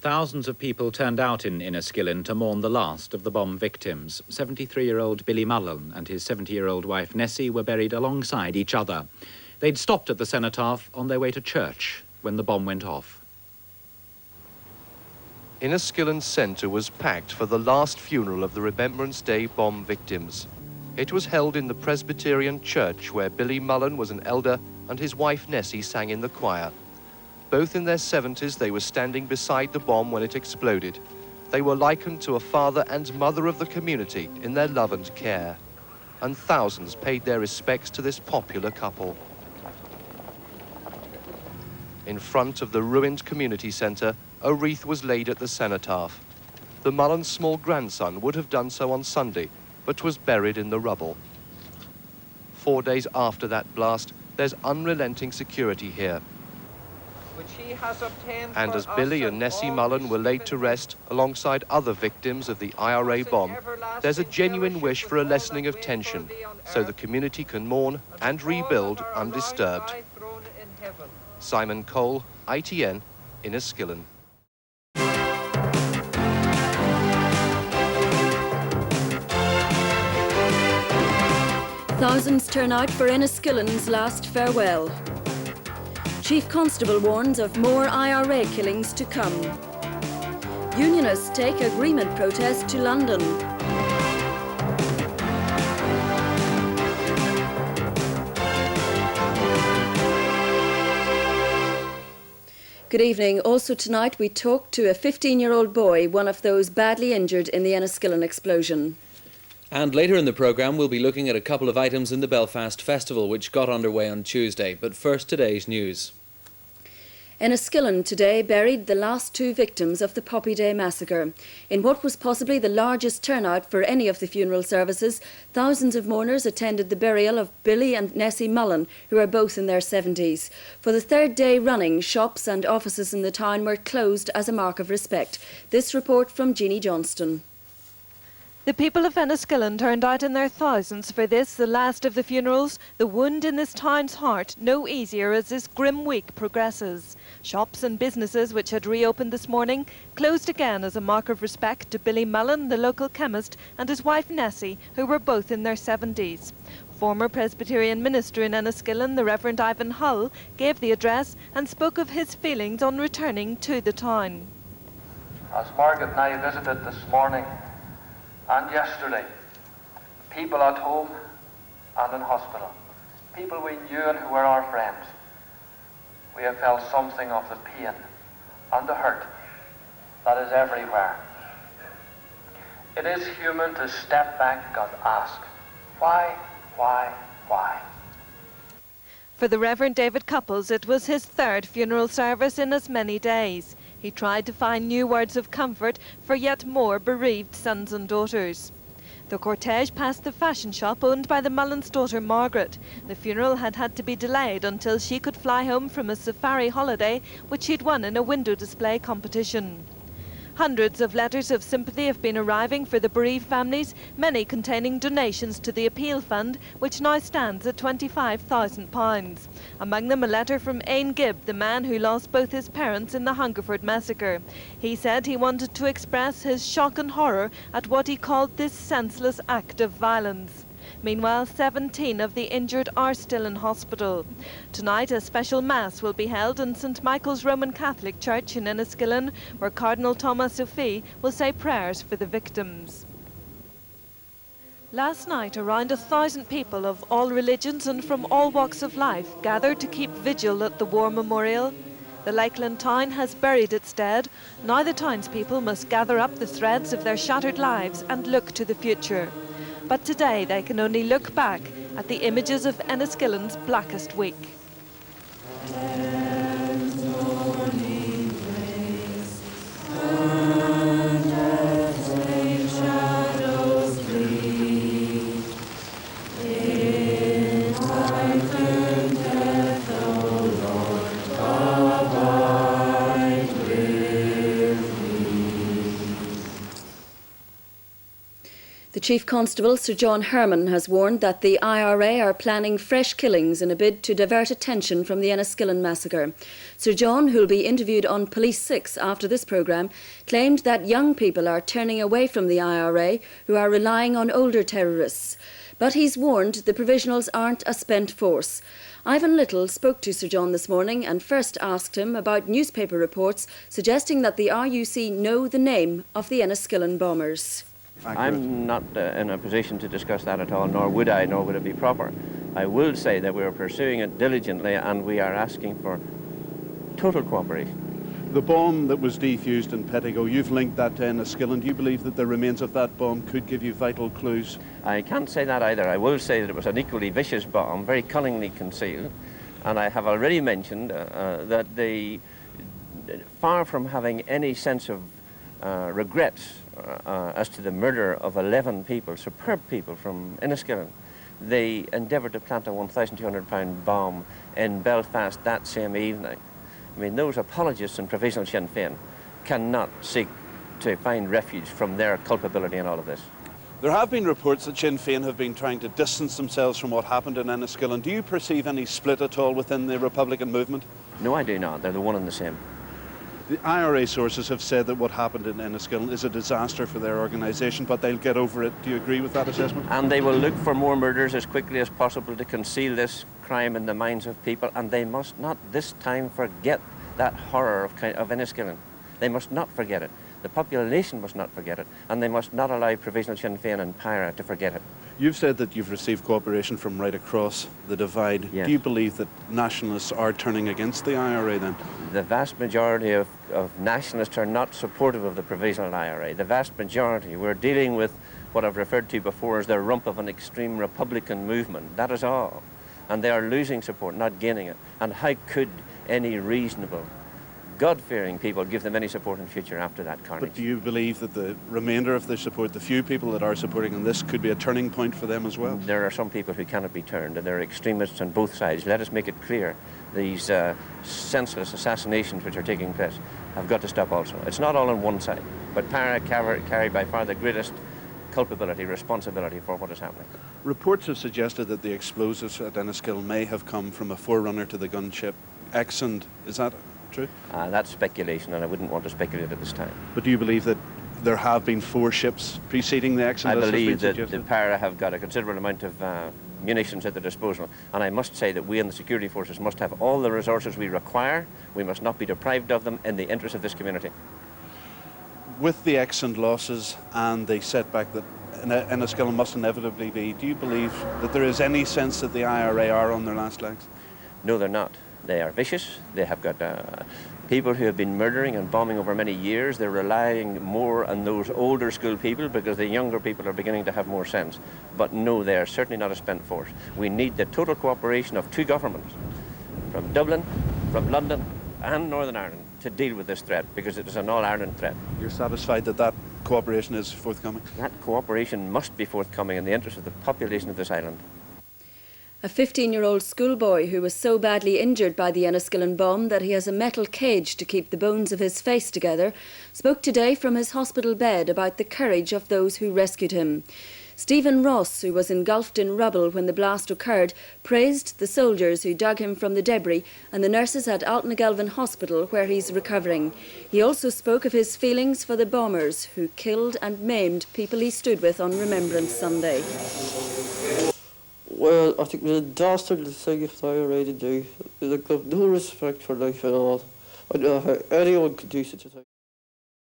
Thousands of people turned out in Enniskillen to mourn the last of the bomb victims. 73-year-old Billy Mullan and his 70-year-old wife Nessie were buried alongside each other. They'd stopped at the cenotaph on their way to church when the bomb went off. Enniskillen Centre was packed for the last funeral of the Remembrance Day bomb victims. It was held in the Presbyterian church where Billy Mullan was an elder and his wife Nessie sang in the choir. Both in their 70s, they were standing beside the bomb when it exploded. They were likened to a father and mother of the community in their love and care. And thousands paid their respects to this popular couple. In front of the ruined community centre, a wreath was laid at the cenotaph. The Mullans' small grandson would have done so on Sunday, but was buried in the rubble. 4 days after that blast, there's unrelenting security here. And as Billy and Nessie Mullan were laid to rest alongside other victims of the IRA bomb, there's a genuine wish for a lessening of tension so the community can mourn and rebuild undisturbed. Simon Cole, ITN, Enniskillen. Thousands turn out for Enniskillen's last farewell. Chief Constable warns of more IRA killings to come. Unionists take agreement protest to London. Good evening. Also tonight we talk to a 15-year-old boy, one of those badly injured in the Enniskillen explosion. And later in the programme we'll be looking at a couple of items in the Belfast Festival which got underway on Tuesday. But first, today's news. Enniskillen today buried the last two victims of the Poppy Day massacre. In what was possibly the largest turnout for any of the funeral services, thousands of mourners attended the burial of Billy and Nessie Mullan, who are both in their 70s. For the third day running, shops and offices in the town were closed as a mark of respect. This report from Jeannie Johnston. The people of Enniskillen turned out in their thousands for this, the last of the funerals, the wound in this town's heart no easier as this grim week progresses. Shops and businesses which had reopened this morning closed again as a mark of respect to Billy Mullan, the local chemist, and his wife Nessie, who were both in their 70s. Former Presbyterian minister in Enniskillen, the Reverend Ivan Hull, gave the address and spoke of his feelings on returning to the town. As Margaret and I visited this morning and yesterday, people at home and in hospital, people we knew and who were our friends, we have felt something of the pain and the hurt that is everywhere. It is human to step back and ask, why? For the Reverend David Couples, it was his third funeral service in as many days. He tried to find new words of comfort for yet more bereaved sons and daughters. The cortege passed the fashion shop owned by the Mullan's daughter Margaret. The funeral had had to be delayed until she could fly home from a safari holiday which she'd won in a window display competition. Hundreds of letters of sympathy have been arriving for the bereaved families, many containing donations to the appeal fund, which now stands at £25,000. Among them a letter from Ain Gibb, the man who lost both his parents in the Hungerford massacre. He said he wanted to express his shock and horror at what he called this senseless act of violence. Meanwhile, 17 of the injured are still in hospital. Tonight, a special mass will be held in St Michael's Roman Catholic Church in Enniskillen, where Cardinal Thomas Sophie will say prayers for the victims. Last night, around 1,000 people of all religions and from all walks of life gathered to keep vigil at the War Memorial. The Lakeland town has buried its dead. Now the townspeople must gather up the threads of their shattered lives and look to the future. But today they can only look back at the images of Enniskillen's blackest week. The Chief Constable, Sir John Herman, has warned that the IRA are planning fresh killings in a bid to divert attention from the Enniskillen massacre. Sir John, who'll be interviewed on Police 6 after this programme, claimed that young people are turning away from the IRA who are relying on older terrorists. But he's warned the provisionals aren't a spent force. Ivan Little spoke to Sir John this morning and first asked him about newspaper reports suggesting that the RUC know the name of the Enniskillen bombers. I'm not in a position to discuss that at all, nor would it be proper. I will say that we are pursuing it diligently and we are asking for total cooperation. The bomb that was defused in Pettigo, you've linked that to Enniskillen. Do you believe that the remains of that bomb could give you vital clues? I can't say that either. I will say that it was an equally vicious bomb, very cunningly concealed, and I have already mentioned that far from having any sense of regret as to the murder of 11 people, superb people from Enniskillen, they endeavoured to plant a 1,200-pound bomb in Belfast that same evening. I mean, those apologists in provisional Sinn Féin cannot seek to find refuge from their culpability in all of this. There have been reports that Sinn Féin have been trying to distance themselves from what happened in Enniskillen. Do you perceive any split at all within the Republican movement? No, I do not. They're the one and the same. The IRA sources have said that what happened in Enniskillen is a disaster for their organisation, but they'll get over it. Do you agree with that assessment? And they will look for more murders as quickly as possible to conceal this crime in the minds of people, and they must not this time forget that horror of Enniskillen. They must not forget it. The population must not forget it, and they must not allow provisional Sinn Féin and PIRA to forget it. You've said that you've received cooperation from right across the divide. Yes. Do you believe that nationalists are turning against the IRA then? The vast majority of nationalists are not supportive of the provisional IRA. The vast majority. We're dealing with what I've referred to before as the rump of an extreme Republican movement. That is all. And they are losing support, not gaining it. And how could any reasonable, God-fearing people give them any support in future after that carnage? But do you believe that the remainder of the support, the few people that are supporting in this, could be a turning point for them as well? There are some people who cannot be turned, and there are extremists on both sides. Let us make it clear. These senseless assassinations which are taking place have got to stop also. It's not all on one side, but PIRA carry by far the greatest culpability, responsibility for what is happening. Reports have suggested that the explosives at Enniskillen may have come from a forerunner to the gunship Exond. Is that true? That's speculation, and I wouldn't want to speculate at this time. But do you believe that there have been 4 ships preceding the Exond? I believe that the PIRA have got a considerable amount of munitions at their disposal, and I must say that we in the security forces must have all the resources we require. We must not be deprived of them in the interest of this community. With the Exond losses and the setback that Enniskillen must inevitably be, do you believe that there is any sense that the IRA are on their last legs? No, they're not. They are vicious. They have got people who have been murdering and bombing over many years. They're relying more on those older school people because the younger people are beginning to have more sense. But no, they are certainly not a spent force. We need the total cooperation of 2 governments, from Dublin, from London and Northern Ireland, to deal with this threat, because it is an all-Ireland threat. You're satisfied that that cooperation is forthcoming? That cooperation must be forthcoming in the interest of the population of this island. A 15-year-old schoolboy who was so badly injured by the Enniskillen bomb that he has a metal cage to keep the bones of his face together, spoke today from his hospital bed about the courage of those who rescued him. Stephen Ross, who was engulfed in rubble when the blast occurred, praised the soldiers who dug him from the debris and the nurses at Altnagelvin Hospital, where he's recovering. He also spoke of his feelings for the bombers who killed and maimed people he stood with on Remembrance Sunday. Well, I think it was a dastardly thing if the IRA to do. They've got no respect for life at all. I don't know how anyone could do such a thing.